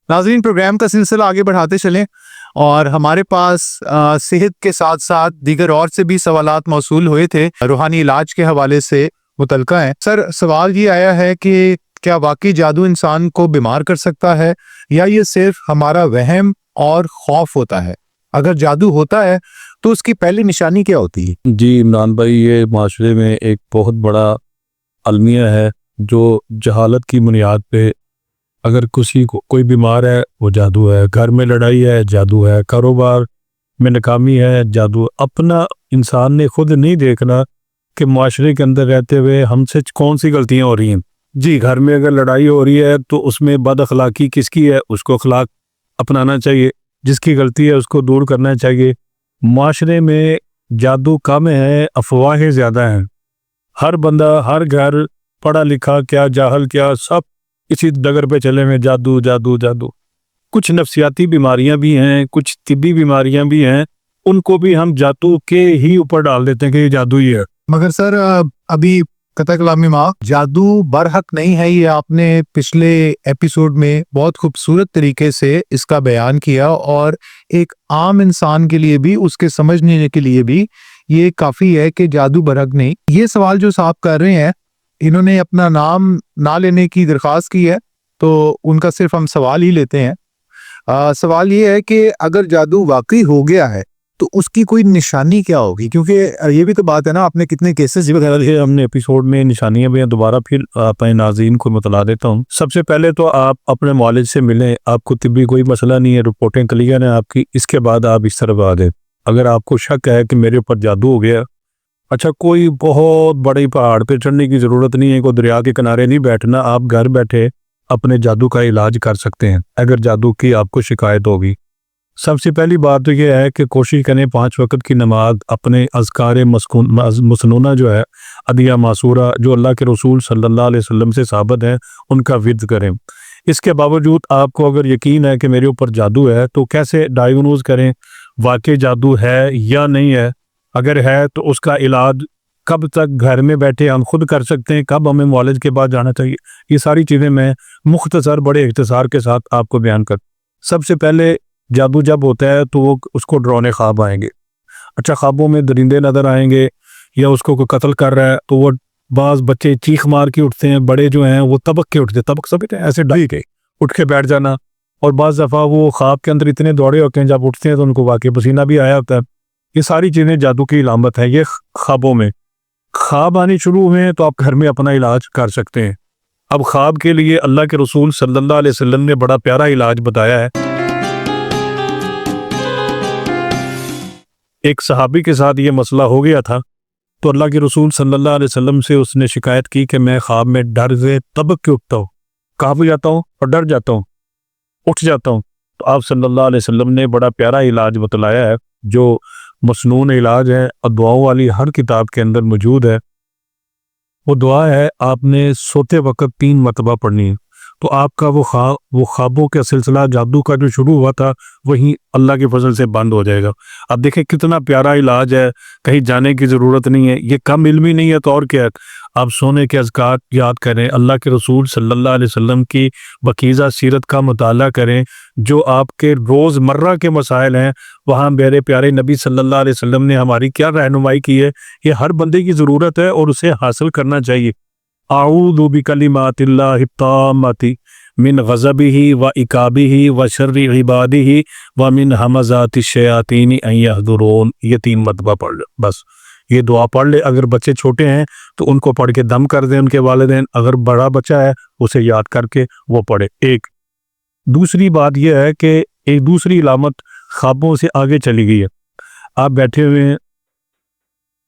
ناظرین، پروگرام کا سلسلہ آگے بڑھاتے چلیں اور ہمارے پاس صحت کے ساتھ ساتھ دیگر اور سے بھی سوالات موصول ہوئے تھے، روحانی علاج کے حوالے سے متعلقہ ہیں۔ سر، سوال یہ آیا ہے کہ کیا واقعی جادو انسان کو بیمار کر سکتا ہے یا یہ صرف ہمارا وہم اور خوف ہوتا ہے؟ اگر جادو ہوتا ہے تو اس کی پہلی نشانی کیا ہوتی ہے؟ جی عمران بھائی، یہ معاشرے میں ایک بہت بڑا المیہ ہے جو جہالت کی بنیاد پہ اگر کسی کو کوئی بیمار ہے وہ جادو ہے، گھر میں لڑائی ہے جادو ہے، کاروبار میں ناکامی ہے جادو۔ اپنا انسان نے خود نہیں دیکھنا کہ معاشرے کے اندر رہتے ہوئے ہم سے کون سی غلطیاں ہو رہی ہیں۔ جی، گھر میں اگر لڑائی ہو رہی ہے تو اس میں بد اخلاقی کس کی ہے، اس کو اخلاق اپنانا چاہیے، جس کی غلطی ہے اس کو دور کرنا چاہیے۔ معاشرے میں جادو کم ہے، افواہیں زیادہ ہیں۔ ہر بندہ، ہر گھر، پڑھا لکھا کیا جاہل کیا، سب اسی ڈگر پہ چلے ہوئے جادو جادو جادو۔ کچھ نفسیاتی بیماریاں بھی ہیں، کچھ طبی بیماریاں بھی ہیں، ان کو بھی ہم جادو کے ہی اوپر ڈال دیتے ہیں کہ یہ جادو ہی ہے۔ مگر سر، ابھی قطع کلامی معاف، جادو برحق نہیں ہے، یہ آپ نے پچھلے ایپیسوڈ میں بہت خوبصورت طریقے سے اس کا بیان کیا، اور ایک عام انسان کے لیے بھی، اس کے سمجھنے کے لیے بھی یہ کافی ہے کہ جادو برحق نہیں۔ یہ سوال جو صاحب کر رہے ہیں، انہوں نے اپنا نام نہ لینے کی درخواست کی ہے، تو ان کا صرف ہم سوال ہی لیتے ہیں۔ سوال یہ ہے کہ اگر جادو واقعی ہو گیا ہے تو اس کی کوئی نشانی کیا ہوگی؟ کیونکہ یہ بھی تو بات ہے نا، آپ نے کتنے کیسز وغیرہ یہ ہم نے ایپیسوڈ میں نشانیاں بھی ہیں، دوبارہ پھر اپنے ناظرین کو بتلا دیتا ہوں۔ سب سے پہلے تو آپ اپنے معالج سے ملیں، آپ کو طبی کوئی مسئلہ نہیں ہے، رپورٹیں کلیئر ہیں آپ کی، اس کے بعد آپ اس طرف آ دیں۔ اگر آپ کو شک ہے کہ میرے اوپر جادو ہو گیا، اچھا، کوئی بہت بڑے پہاڑ پہ چڑھنے کی ضرورت نہیں ہے، کوئی دریا کے کنارے نہیں بیٹھنا، آپ گھر بیٹھے اپنے جادو کا علاج کر سکتے ہیں اگر جادو کی آپ کو شکایت ہوگی۔ سب سے پہلی بات تو یہ ہے کہ کوشش کریں 5 وقت کی نماز، اپنے اذکار مسنونہ جو ہے، ادعیہ معصورہ جو اللہ کے رسول صلی اللہ علیہ وسلم سے ثابت ہیں، ان کا ورد کریں۔ اس کے باوجود آپ کو اگر یقین ہے کہ میرے اوپر جادو ہے تو کیسے ڈائیگنوز کریں واقعی جادو ہے یا نہیں ہے؟ اگر ہے تو اس کا علاج کب تک گھر میں بیٹھے ہم خود کر سکتے ہیں، کب ہمیں معالج کے بعد جانا چاہیے، یہ ساری چیزیں میں مختصر بڑے اختصار کے ساتھ آپ کو بیان کر۔ سب سے پہلے جادو جب ہوتا ہے تو وہ اس کو ڈرانے خواب آئیں گے۔ اچھا، خوابوں میں درندے نظر آئیں گے یا اس کو کوئی قتل کر رہا ہے تو وہ بعض بچے چیخ مار کے اٹھتے ہیں، بڑے جو ہیں وہ تبک کے اٹھتے ہیں، تبک سمجھتے ہیں، ایسے ڈائی کے اٹھ کے بیٹھ جانا، اور بعض دفعہ وہ خواب کے اندر اتنے دوڑے ہوتے ہیں جب اٹھتے ہیں تو ان کو واقعی پسینہ بھی آیا ہوتا ہے۔ یہ ساری چیزیں جادو کی علامت ہے۔ یہ خوابوں میں خواب آنے شروع ہوئے ہیں تو آپ گھر میں اپنا علاج کر سکتے ہیں۔ اب خواب کے لیے اللہ کے رسول صلی اللہ علیہ وسلم نے بڑا پیارا علاج بتایا ہے۔ ایک صحابی کے ساتھ یہ مسئلہ ہو گیا تھا تو اللہ کے رسول صلی اللہ علیہ وسلم سے اس نے شکایت کی کہ میں خواب میں ڈر سے تبک کے اٹھتا ہوں، کانپ جاتا ہوں اور ڈر جاتا ہوں، اٹھ جاتا ہوں۔ تو آپ صلی اللہ علیہ وسلم نے بڑا پیارا علاج بتلایا ہے جو مسنون علاج ہے اور دعاؤں والی ہر کتاب کے اندر موجود ہے۔ وہ دعا ہے، آپ نے سوتے وقت 3 مرتبہ پڑھنی ہے، تو آپ کا وہ خوابوں کا سلسلہ جادو کا جو شروع ہوا تھا وہیں اللہ کے فضل سے بند ہو جائے گا۔ اب دیکھیں کتنا پیارا علاج ہے، کہیں جانے کی ضرورت نہیں ہے، یہ کم علمی نہیں ہے تو اور کیا ہے۔ آپ سونے کے اذکار یاد کریں، اللہ کے رسول صلی اللہ علیہ وسلم کی پاکیزہ سیرت کا مطالعہ کریں، جو آپ کے روز مرہ کے مسائل ہیں وہاں میرے پیارے نبی صلی اللہ علیہ وسلم نے ہماری کیا رہنمائی کی ہے، یہ ہر بندے کی ضرورت ہے اور اسے حاصل کرنا چاہیے۔ اعوذ بکلمات اللہ التامات من غضبہ و عقابہ و شر عبادہ و من ہمزات الشیاطین ان یحضرون، یہ 3 مرتبہ پڑھ لو، بس یہ دعا پڑھ لے۔ اگر بچے چھوٹے ہیں تو ان کو پڑھ کے دم کر دیں ان کے والدین، اگر بڑا بچہ ہے اسے یاد کر کے وہ پڑھے۔ ایک دوسری بات یہ ہے کہ ایک دوسری علامت خوابوں سے آگے چلی گئی ہے۔ آپ بیٹھے ہوئے ہیں،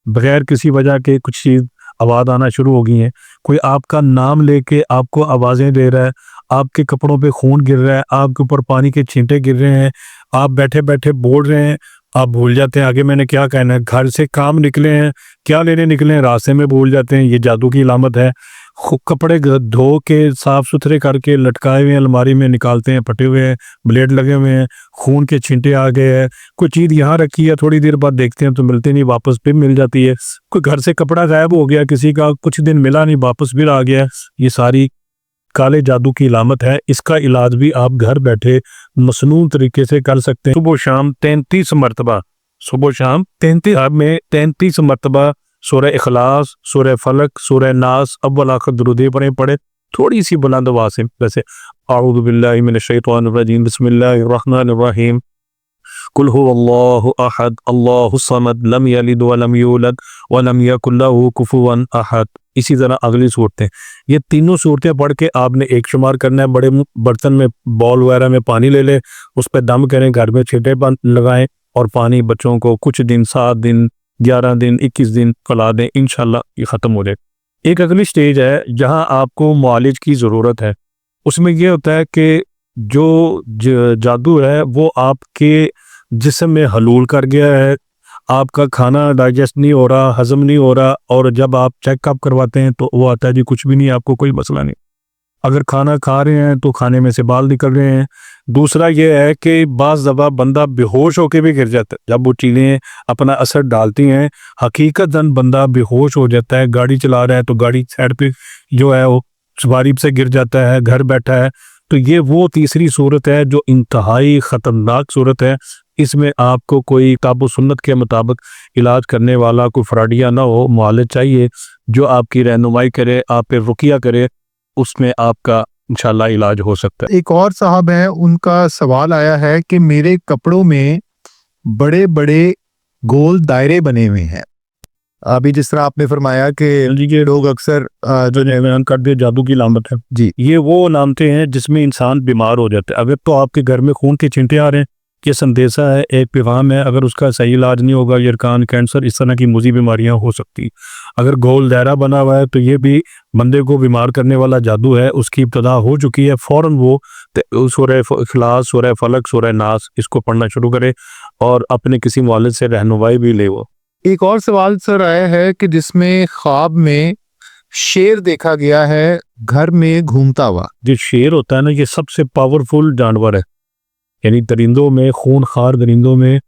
بغیر کسی وجہ کے کچھ چیز آواز آنا شروع ہو گئی ہیں، کوئی آپ کا نام لے کے آپ کو آوازیں دے رہا ہے، آپ کے کپڑوں پہ خون گر رہا ہے، آپ کے اوپر پانی کے چھینٹے گر رہے ہیں، آپ بیٹھے بیٹھے بول رہے ہیں، آپ بھول جاتے ہیں آگے میں نے کیا کہنا ہے، گھر سے کام نکلے ہیں، کیا لینے نکلے ہیں، راستے میں بھول جاتے ہیں، یہ جادو کی علامت ہے۔ کپڑے دھو کے صاف ستھرے کر کے لٹکائے ہوئے ہیں، الماری میں نکالتے ہیں، پھٹے ہوئے ہیں، بلیڈ لگے ہوئے ہیں، خون کے چھینٹے آ گئے ہیں، کوئی چیز یہاں رکھی ہے، تھوڑی دیر بعد دیکھتے ہیں تو ملتے نہیں، واپس پھر مل جاتی ہے، کوئی گھر سے کپڑا غائب ہو گیا کسی کا، کچھ دن ملا نہیں، واپس پھر آ گیا، یہ ساری کالے جادو کی علامت ہے. اس کا علاج بھی آپ گھر بیٹھے مصنوع طریقے سے کر سکتے ہیں. صبح و شام 33 مرتبہ، صبح و شام 33 مرتبہ سورہ اخلاص، سورہ فلق، سورہ ناس، اول آخر درود پڑھیں تھوڑی سی بلند آواز سے. ویسے اعوذ باللہ من الشیطان الرجیم، بسم اللہ الرحمن الرحیم، قل هو اللہ احد اللہ الصمد لم یلد ولم یولد ولم یکن لہ کفوا احد. اسی طرح اگلی صورتیں، یہ تینوں صورتیں پڑھ کے آپ نے ایک شمار کرنا ہے. بڑے برتن میں بال وغیرہ میں پانی لے لیں، اس پہ دم کریں، گھر میں چھینٹے لگائیں اور پانی بچوں کو کچھ دن 7 دن 11 دن 21 دن پلا دیں، انشاءاللہ یہ ختم ہو جائے. ایک اگلی سٹیج ہے جہاں آپ کو معالج کی ضرورت ہے. اس میں یہ ہوتا ہے کہ جو جادو ہے وہ آپ کے جسم میں حلول کر گیا ہے، آپ کا کھانا ڈائجسٹ نہیں ہو رہا، ہضم نہیں ہو رہا، اور جب آپ چیک اپ کرواتے ہیں تو وہ آتا ہے جی کچھ بھی نہیں، آپ کو کوئی مسئلہ نہیں. اگر کھانا کھا رہے ہیں تو کھانے میں سے بال نکل رہے ہیں. دوسرا یہ ہے کہ بعض دفعہ بندہ بے ہوش ہو کے بھی گر جاتا ہے جب وہ چیزیں اپنا اثر ڈالتی ہیں. حقیقتاً بندہ بے ہوش ہو جاتا ہے، گاڑی چلا رہا ہے تو گاڑی سائڈ پہ جو ہے وہ سواری سے گر جاتا ہے، گھر بیٹھا ہے. تو یہ وہ تیسری صورت ہے جو انتہائی خطرناک صورت ہے. اس میں آپ کو کوئی کتاب و سنت کے مطابق علاج کرنے والا کوئی فراڈیہ نہ ہو، معالج چاہیے جو آپ کی رہنمائی کرے، آپ پہ رقیہ کرے، اس میں آپ کا انشاءاللہ علاج ہو سکتا ہے. ایک اور صاحب ہیں، ان کا سوال آیا ہے کہ میرے کپڑوں میں بڑے بڑے گول دائرے بنے ہوئے ہیں. ابھی جس طرح آپ نے فرمایا کہ یہ لوگ اکثر جو بیان کر دیا جادو کی علامت ہے جی یہ وہ علامتیں ہیں جس میں انسان بیمار ہو جاتا ہے. اگر تو آپ کے گھر میں خون کے چھینٹے آ رہے ہیں، یہ سندیسہ ہے، ایک پیغام ہے. اگر اس کا صحیح علاج نہیں ہوگا، یرکان، کینسر، اس طرح کی مزید بیماریاں ہو سکتی. اگر گول دائرہ بنا ہوا ہے تو یہ بھی بندے کو بیمار کرنے والا جادو ہے. اس کی ابتدا ہو چکی ہے، فوراً وہ سورہ اخلاص، سورہ فلق، سورہ ناس اس کو پڑھنا شروع کرے اور اپنے کسی معالج سے رہنمائی بھی لے. وہ ایک اور سوال سر آیا ہے کہ جس میں خواب میں شیر دیکھا گیا ہے گھر میں گھومتا ہوا. جو شیر ہوتا ہے نا، یہ سب سے پاورفل جانور ہے. یعنی درندوں میں، خون خار درندوں میں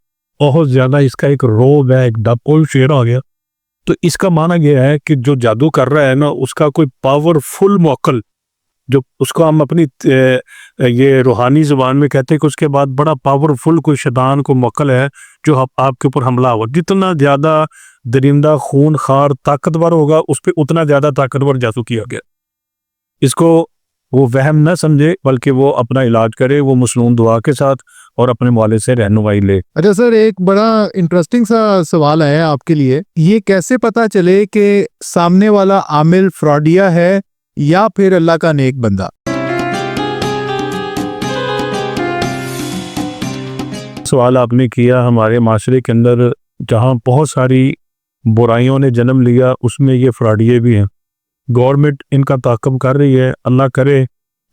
بہت زیادہ اس کا ایک روب ہے. ایک ڈپول شیر آ گیا تو اس کا معنی یہ ہے کہ جو جادو کر رہا ہے نا، اس کا کوئی پاورفل موکل، جو اس کو ہم اپنی یہ روحانی زبان میں کہتے ہیں کہ اس کے بعد بڑا پاورفل کوئی شیطان کو موکل ہے جو آپ کے اوپر حملہ ہوا. جتنا زیادہ درندہ خون خار طاقتور ہوگا اس پہ اتنا زیادہ طاقتور جادو کیا گیا. اس کو وہ وہم نہ سمجھے بلکہ وہ اپنا علاج کرے، وہ مصنون دعا کے ساتھ، اور اپنے معالج سے رہنمائی لے. اچھا سر، ایک بڑا انٹرسٹنگ سا سوال ہے آپ کے لیے. یہ کیسے پتا چلے کہ سامنے والا عامل فراڈیہ ہے یا پھر اللہ کا نیک بندہ؟ سوال آپ نے کیا. ہمارے معاشرے کے اندر جہاں بہت ساری برائیوں نے جنم لیا اس میں یہ فراڈیے بھی ہیں. گورنمنٹ ان کا تعاقب کر رہی ہے، اللہ کرے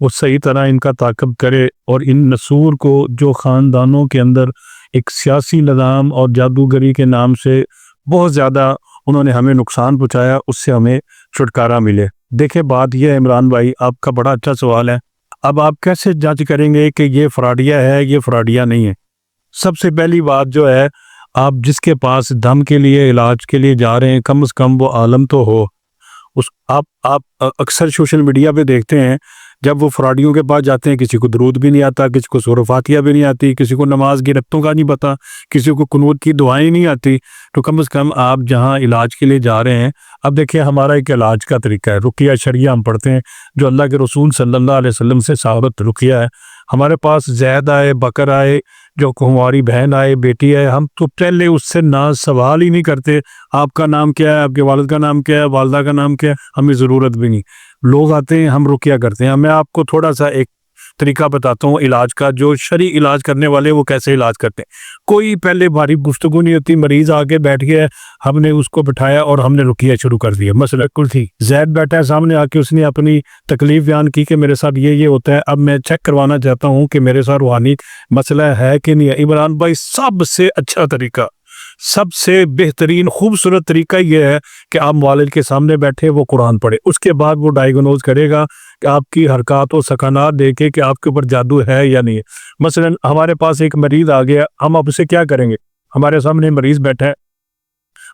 وہ صحیح طرح ان کا تعاقب کرے اور ان نسور کو جو خاندانوں کے اندر ایک سیاسی نظام اور جادوگری کے نام سے بہت زیادہ انہوں نے ہمیں نقصان پہنچایا، اس سے ہمیں چھٹکارا ملے. دیکھیں بات یہ ہے عمران بھائی، آپ کا بڑا اچھا سوال ہے. اب آپ کیسے جانچ کریں گے کہ یہ فراڈیہ ہے، یہ فراڈیہ نہیں ہے؟ سب سے پہلی بات جو ہے، آپ جس کے پاس دم کے لیے علاج کے لیے جا رہے ہیں کم از کم وہ عالم تو ہو. آپ اکثر سوشل میڈیا پہ دیکھتے ہیں جب وہ فراڈیوں کے پاس جاتے ہیں، کسی کو درود بھی نہیں آتا، کسی کو سورہ فاتحہ بھی نہیں آتی، کسی کو نماز کی رکعتوں کا نہیں پتا، کسی کو قنوت کی دعائیں نہیں آتی. تو کم از کم آپ جہاں علاج کے لیے جا رہے ہیں، اب دیکھیں ہمارا ایک علاج کا طریقہ ہے، رقیہ شرعیہ ہم پڑھتے ہیں جو اللہ کے رسول صلی اللہ علیہ وسلم سے ثابت رقیہ ہے. ہمارے پاس زید آئے، بکر آئے، جو ہماری بہن آئے، بیٹی آئے، ہم تو پہلے اس سے نہ سوال ہی نہیں کرتے آپ کا نام کیا ہے، آپ کے والد کا نام کیا ہے، والدہ کا نام کیا ہے، ہمیں ضرورت بھی نہیں. لوگ آتے ہیں، ہم رقیہ کرتے ہیں. میں آپ کو تھوڑا سا ایک طریقہ بتاتا ہوں علاج کا، جو شرعی علاج کرنے والے وہ کیسے علاج کرتے ہیں. کوئی پہلے بھاری گفتگو نہیں ہوتی، مریض آگے بیٹھ گیا ہے، ہم نے اس کو بٹھایا اور ہم نے رقیہ شروع کر دیا. مثلا کل تھی زید بیٹھا ہے سامنے آ کے، اس نے اپنی تکلیف بیان کی کہ میرے ساتھ یہ ہوتا ہے، اب میں چیک کروانا چاہتا ہوں کہ میرے ساتھ روحانی مسئلہ ہے کہ نہیں ہے. عمران بھائی سب سے اچھا طریقہ، سب سے بہترین خوبصورت طریقہ یہ ہے کہ آپ معالج کے سامنے بیٹھے، وہ قرآن پڑھے، اس کے بعد وہ ڈائیگنوز کرے گا کہ آپ کی حرکات و سکنات دیکھے کہ آپ کے اوپر جادو ہے یا نہیں ہے. مثلا ہمارے پاس ایک مریض آ گیا، ہم اب اسے کیا کریں گے؟ ہمارے سامنے مریض بیٹھا ہے،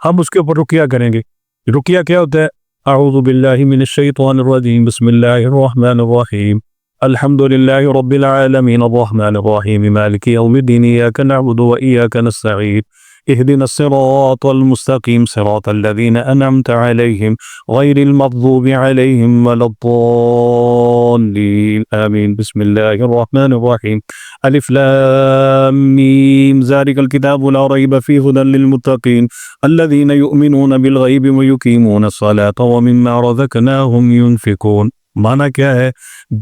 ہم اس کے اوپر رقیہ کریں گے. رقیہ کیا ہوتا ہے؟ اعوذ باللہ من الشیطان الرجیم بسم اللہ الرحمن الرحیم الحمد للہ رب العالمین الرحمن الرحیم مالک یوم الدین ایاک نعبد و ایاک نستعین اهدنا الصراط المستقیم صراط الذین انعمت علیہم غیر المغضوب علیہم ولا الضالین آمین بسم اللہ الرحمن الرحیم الف لام میم ذالک الکتاب لا ریب فیہ ھدی للمتقین الذین یؤمنون بالغیب ویقیمون الصلاة ومما رزقناہم ينفقون۔ معنی کیا ہے؟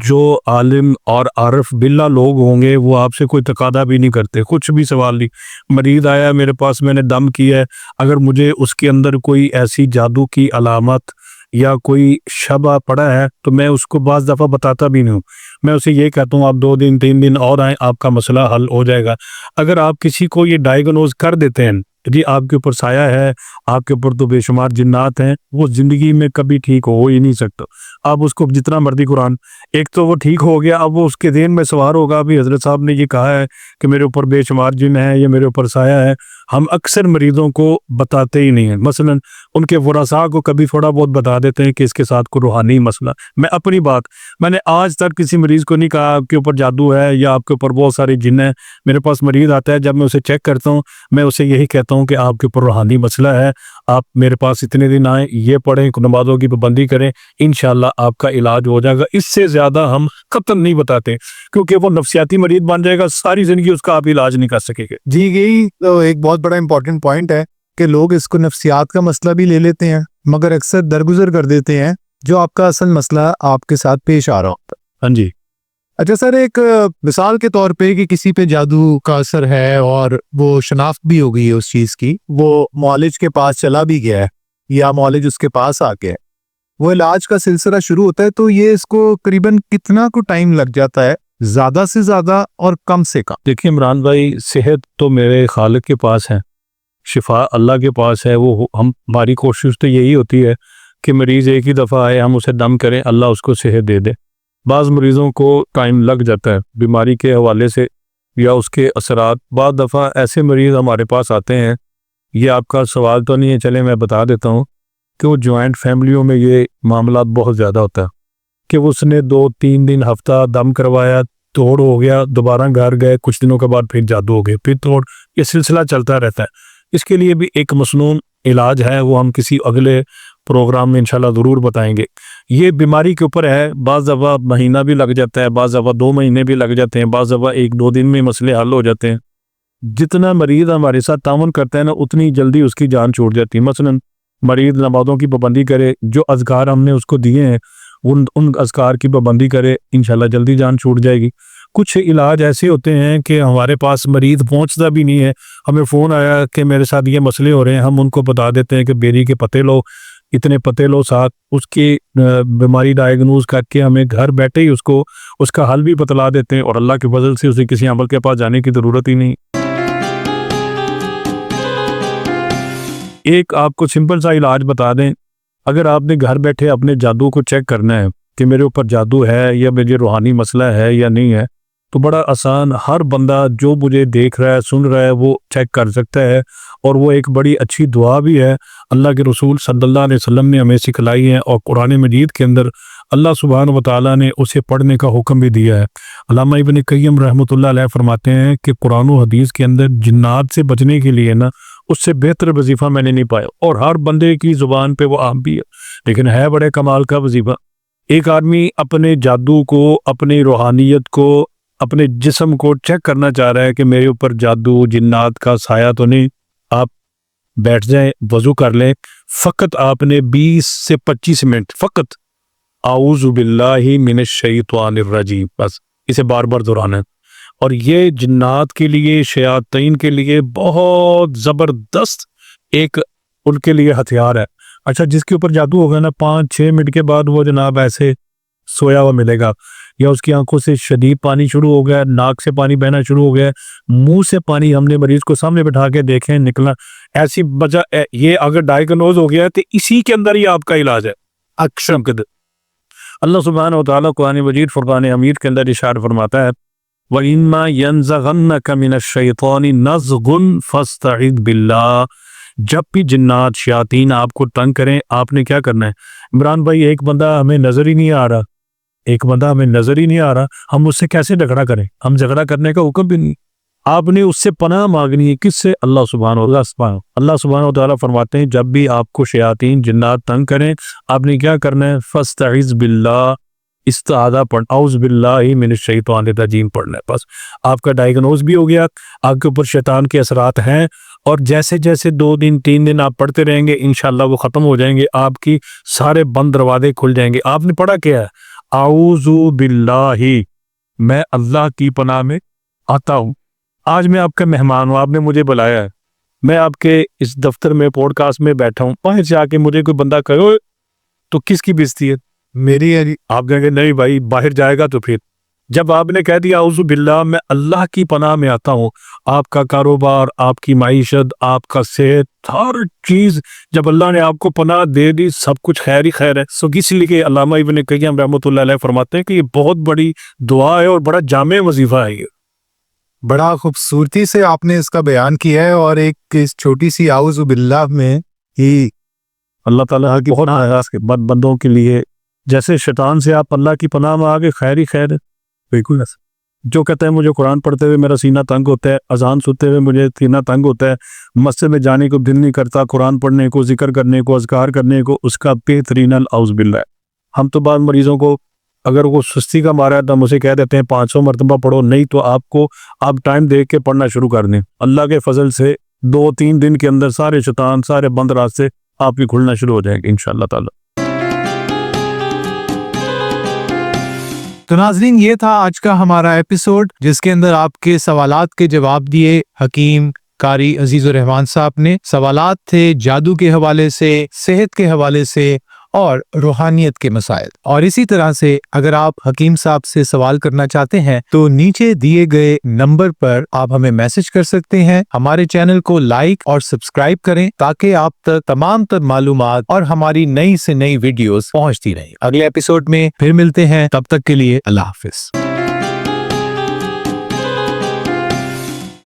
جو عالم اور عارف باللہ لوگ ہوں گے وہ آپ سے کوئی تقاضا بھی نہیں کرتے، کچھ بھی سوال نہیں۔ مریض آیا میرے پاس، میں نے دم کیا ہے، اگر مجھے اس کے اندر کوئی ایسی جادو کی علامت یا کوئی شبہ پڑا ہے تو میں اس کو بعض دفعہ بتاتا بھی نہیں ہوں، میں اسے یہ کہتا ہوں آپ 2 دن 3 دن اور آئیں، آپ کا مسئلہ حل ہو جائے گا۔ اگر آپ کسی کو یہ ڈائیگنوز کر دیتے ہیں جی آپ کے اوپر سایہ ہے، آپ کے اوپر تو بے شمار جنات ہیں، وہ زندگی میں کبھی ٹھیک ہو ہی نہیں سکتا۔ آپ اس کو جتنا مرضی قرآن، ایک تو وہ ٹھیک ہو گیا، اب وہ اس کے ذہن میں سوار ہوگا بھی حضرت صاحب نے یہ کہا ہے کہ میرے اوپر بے شمار جن ہے یا میرے اوپر سایہ ہے۔ ہم اکثر مریضوں کو بتاتے ہی نہیں ہیں، مثلا ان کے ورثاء کو کبھی تھوڑا بہت بتا دیتے ہیں کہ اس کے ساتھ کوئی روحانی مسئلہ۔ میں اپنی بات، میں نے آج تک کسی مریض کو نہیں کہا آپ کے اوپر جادو ہے یا آپ کے اوپر بہت ساری جن ہے۔ میرے پاس مریض آتا ہے، جب میں اسے چیک کرتا ہوں میں اسے یہی کہتا ہوں کہ آپ کے اوپر روحانی مسئلہ ہے، آپ میرے پاس اتنے دن آئیں، یہ پڑھیں، نمازوں کی پابندی کریں، انشاءاللہ آپ کا علاج ہو جائے گا۔ اس سے زیادہ ہم قطعاً نہیں بتاتے کیونکہ وہ نفسیاتی مریض بن جائے گا، ساری زندگی اس کا آپ علاج نہیں کر سکیں گے۔ جی یہی تو ایک بہت بڑا امپورٹنٹ پوائنٹ ہے کہ لوگ اس کو نفسیات کا مسئلہ بھی لے لیتے ہیں مگر اکثر درگزر کر دیتے ہیں جو آپ کا اصل مسئلہ آپ کے ساتھ پیش آ رہا ہوتا ہے۔ ہاں جی، اچھا سر، ایک مثال کے طور پہ کہ کسی پہ جادو کا اثر ہے اور وہ شناخت بھی ہو گئی ہے اس چیز کی، وہ معالج کے پاس چلا بھی گیا ہے یا معالج اس کے پاس آ گیا ہے، وہ علاج کا سلسلہ شروع ہوتا ہے، تو یہ اس کو قریباً کتنا کو ٹائم لگ جاتا ہے، زیادہ سے زیادہ اور کم سے کم؟ دیکھیں عمران بھائی، صحت تو میرے خالق کے پاس ہے، شفا اللہ کے پاس ہے۔ وہ ہماری کوشش تو یہی ہوتی ہے کہ مریض ایک ہی دفعہ آئے، ہم اسے دم کریں، اللہ اس کو صحت دے دے۔ بعض مریضوں کو ٹائم لگ جاتا ہے بیماری کے حوالے سے یا اس کے اثرات۔ بعض دفعہ ایسے مریض ہمارے پاس آتے ہیں، یہ آپ کا سوال تو نہیں ہے، چلے میں بتا دیتا ہوں کہ وہ جوائنٹ فیملیوں میں یہ معاملات بہت زیادہ ہوتا ہے کہ اس نے 2-3 دن ہفتہ دم کروایا، توڑ ہو گیا، دوبارہ گھر گئے، کچھ دنوں کے بعد پھر جادو ہو گئے، پھر توڑ، یہ سلسلہ چلتا رہتا ہے۔ اس کے لیے بھی ایک مسنون علاج ہے، وہ ہم کسی اگلے پروگرام میں انشاءاللہ ضرور بتائیں گے۔ یہ بیماری کے اوپر ہے، بعض دفعہ مہینہ بھی لگ جاتا ہے، بعض دفعہ 2 مہینے بھی لگ جاتے ہیں، بعض دفعہ 1-2 دن میں مسئلے حل ہو جاتے ہیں۔ جتنا مریض ہمارے ساتھ تعاون کرتا ہے نا اتنی جلدی اس کی جان چھوٹ جاتی ہے۔ مثلا مریض نمازوں کی پابندی کرے، جو اذکار ہم نے اس کو دیے ہیں ان اذکار کی پابندی کرے، انشاءاللہ جلدی جان چھوٹ جائے گی۔ کچھ علاج ایسے ہوتے ہیں کہ ہمارے پاس مریض پہنچتا بھی نہیں ہے، ہمیں فون آیا کہ میرے ساتھ یہ مسئلے ہو رہے ہیں، ہم ان کو بتا دیتے ہیں کہ بیری کے پتے لو، اتنے پتے لو ساتھ، اس کی بیماری ڈائیگنوز کر کے ہمیں گھر بیٹھے ہی اس کو اس کا حل بھی بتلا دیتے ہیں، اور اللہ کے فضل سے اسے کسی عمل کے پاس جانے کی ضرورت ہی نہیں۔ ایک آپ کو سمپل سا علاج بتا دیں، اگر آپ نے گھر بیٹھے اپنے جادو کو چیک کرنا ہے کہ میرے اوپر جادو ہے یا مجھے روحانی مسئلہ ہے یا نہیں ہے، تو بڑا آسان، ہر بندہ جو مجھے دیکھ رہا ہے سن رہا ہے وہ چیک کر سکتا ہے، اور وہ ایک بڑی اچھی دعا بھی ہے، اللہ کے رسول صلی اللہ علیہ وسلم نے ہمیں سکھلائی ہے، اور قرآن مجید کے اندر اللہ سبحانہ و تعالیٰ نے اسے پڑھنے کا حکم بھی دیا ہے۔ علامہ ابن قیم رحمۃ اللہ علیہ فرماتے ہیں کہ قرآن و حدیث کے اندر جنات سے بچنے کے لیے نا اس سے بہتر وظیفہ میں نے نہیں پایا، اور ہر بندے کی زبان پہ وہ عام بھی ہے، لیکن ہے بڑے کمال کا وظیفہ۔ ایک آدمی اپنے جادو کو، اپنی روحانیت کو، اپنے جسم کو چیک کرنا چاہ رہا ہے کہ میرے اوپر جادو جنات کا سایہ تو نہیں، آپ بیٹھ جائیں، وضو کر لیں، فقط آپ نے 20 سے 25 منٹ فقط اعوذ باللہ من الشیطان الرجیم، بس اسے بار بار دہرانا ہے، اور یہ جنات کے لیے، شیاطین کے لیے بہت زبردست ایک ان کے لیے ہتھیار ہے۔ اچھا، جس کے اوپر جادو ہوگا نا 5-6 منٹ کے بعد وہ جناب ایسے سویا ہوا ملے گا، یا اس کی آنکھوں سے شدید پانی شروع ہو گیا، ناک سے پانی بہنا شروع ہو گیا، منہ سے پانی، ہم نے مریض کو سامنے بٹھا کے دیکھیں نکلنا، ایسی وجہ یہ اگر ڈائیگنوز ہو گیا ہے تو اسی کے اندر ہی آپ کا علاج ہے۔ اکشم قد اللہ سبحانہ و تعالیٰ قرآن مجید فرقان حمید کے اندر ارشاد فرماتا ہے وَإِمَّا يَنزَغَنَّكَ مِنَ الشَّيْطَانِ نَزْغٌ فَاسْتَعِذْ بِاللَّهِ جب بھی جنات شیاطین آپ کو تنگ کریں آپ نے کیا کرنا ہے؟ عمران بھائی ایک بندہ ہمیں نظر ہی نہیں آ رہا، ہم اس سے کیسے جھگڑا کریں؟ ہم جھگڑا کرنے کا حکم بھی نہیں، آپ نے اس سے پناہ مانگنی ہے، کس سے؟ اللہ سبحانہ و تعالیٰ فرماتے ہیں جب بھی آپ کو شیاطین جنات تنگ کریں آپ نے کیا کرنا ہے؟ فاستعذ باللہ، استعاذہ پڑھنا، اعوذ باللہ من الشیطان الرجیم پڑھنا ہے۔ بس آپ کا ڈائیگنوز بھی ہو گیا، آپ کے اوپر شیطان کے اثرات ہیں، اور جیسے جیسے 2 دن 3 دن آپ پڑھتے رہیں گے انشاءاللہ وہ ختم ہو جائیں گے، آپ کی سارے بند دروازے کھل جائیں گے۔ آپ نے پڑھا کیا ہے؟ اعوذ باللہ، میں اللہ کی پناہ میں آتا ہوں۔ آج میں آپ کا مہمان ہوں، آپ نے مجھے بلایا ہے، میں آپ کے اس دفتر میں پوڈ کاسٹ میں بیٹھا ہوں، باہر سے آ کے مجھے کوئی بندہ کہے "اوئے", تو کس کی بےزتی ہے؟ میری علی آپ کہیں گے نہیں بھائی باہر جائے گا تو پھر جب آپ نے کہہ دیا اعوذ باللہ میں اللہ کی پناہ میں آتا ہوں، آپ کا کاروبار، آپ کی معیشت، آپ کا صحت، ہر چیز جب اللہ نے آپ کو پناہ دے دی سب کچھ خیر ہی خیر ہے۔ سو اس لیے کہ علامہ ابن قیم رحمۃ اللہ علیہ فرماتے ہیں کہ یہ بہت بڑی دعا ہے اور بڑا جامع وظیفہ ہے یہ۔ بڑا خوبصورتی سے آپ نے اس کا بیان کیا ہے، اور ایک اس چھوٹی سی اعوذ باللہ میں ہی اللہ تعالیٰ کی بہت خاص کے بندوں کے لیے جیسے شیطان سے آپ اللہ کی پناہ میں آگے خیر ہی خیر ہے۔ بالکل جو کہتے ہیں مجھے قرآن پڑھتے ہوئے میرا سینہ تنگ ہوتا ہے، اذان سنتے ہوئے مجھے سینہ تنگ ہوتا ہے، مسجد میں جانے کو دل نہیں کرتا، قرآن پڑھنے کو، ذکر کرنے کو، اذکار کرنے کو، اس کا بہترین الاعوذ باللہ ہے۔ ہم تو بعض مریضوں کو اگر وہ سستی کا مارا ہے تو ہم اسے کہہ دیتے ہیں 500 مرتبہ پڑھو، نہیں تو آپ ٹائم دیکھ کے پڑھنا شروع کر دیں، اللہ کے فضل سے 2-3 دن کے اندر سارے شیطان، سارے بند راستے آپ کی کھلنا شروع ہو جائیں گے انشاءاللہ تعالی۔ تو ناظرین یہ تھا آج کا ہمارا ایپیسوڈ، جس کے اندر آپ کے سوالات کے جواب دیے حکیم قاری عزیز الرحمان صاحب نے۔ سوالات تھے جادو کے حوالے سے، صحت کے حوالے سے اور روحانیت کے مسائل۔ اور اسی طرح سے اگر آپ حکیم صاحب سے سوال کرنا چاہتے ہیں تو نیچے دیے گئے نمبر پر آپ ہمیں میسج کر سکتے ہیں۔ ہمارے چینل کو لائک اور سبسکرائب کریں تاکہ آپ تک تمام تر معلومات اور ہماری نئی سے نئی ویڈیوز پہنچتی رہیں۔ اگلے ایپیسوڈ میں پھر ملتے ہیں، تب تک کے لیے اللہ حافظ۔